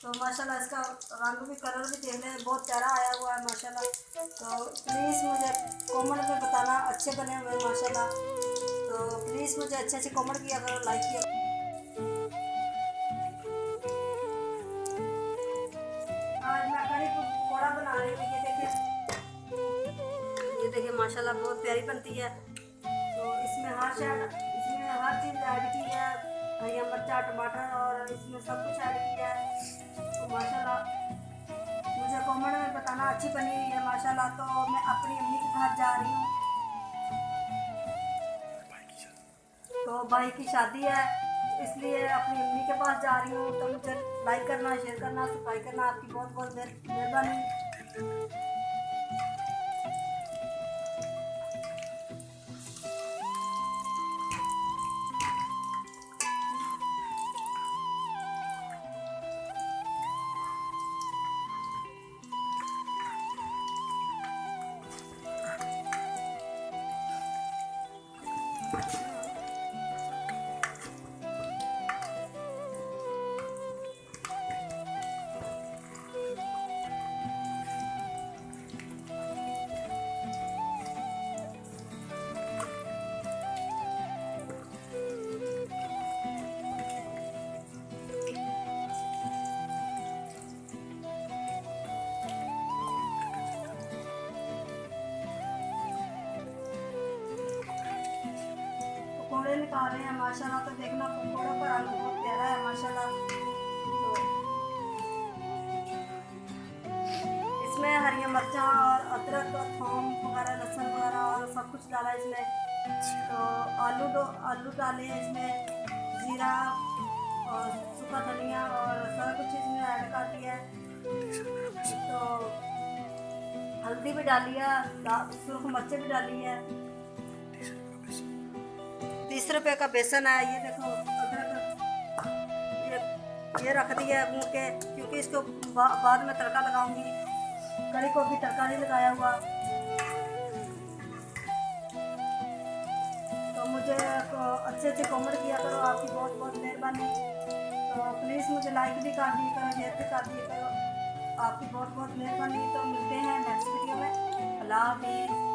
तो माशाल्लाह इसका रंग भी, कलर भी देखने में बहुत प्यारा आया हुआ है माशाल्लाह। तो प्लीज़ मुझे कमेंट में बताना अच्छे बने हुए हैं माशाल्लाह। तो प्लीज़ मुझे अच्छे अच्छे कमेंट किया करो, लाइक किया। आज मैं कड़ी पकौड़ा बना रही हूँ। ये देखिए माशाल्लाह बहुत प्यारी बनती है। तो इसमें हर चीज़ ऐड की है, हरी मिर्चा, टमाटर और इसमें सब कुछ ऐड किया है। तो माशाल्लाह मुझे कमेंट में बताना अच्छी बनी हुई है माशाल्लाह। तो मैं अपनी अम्मी के घर जा रही हूँ, तो भाई की शादी है, इसलिए अपनी अम्मी के पास जा रही हूँ। तो मुझे लाइक करना, शेयर करना, सब्सक्राइब करना, आपकी बहुत बहुत मेहरबानी। पकौड़े निकाल रहे हैं माशाल्लाह। तो देखना पकौड़ों का रंग बहुत प्यारा है माशाल्लाह। तो इसमें हरी मिर्चा और अदरक और थोम वगैरह, लहसुन वगैरह और सब कुछ डाला है इसमें। तो आलू डाले हैं इसमें, जीरा और सूखा धनिया और सारा कुछ इसमें ऐड कर दिया है। तो हल्दी भी डाली है, सुरख मिर्चें भी डाली है। 30 रुपये का बेसन है। ये देखो अदरक, ये रख दिया है भून के, क्योंकि इसको बाद में तड़का लगाऊंगी। कड़ी को भी तड़का नहीं लगाया हुआ। तो मुझे अच्छे अच्छे कमेंट किया करो, आपकी बहुत बहुत मेहरबानी। तो प्लीज़ मुझे लाइक भी कर दिया करो, शेयर भी कर दिया करो, आपकी बहुत बहुत मेहरबानी। तो मिलते हैं नेक्स्ट वीडियो में। अल्लाह हाफिज़।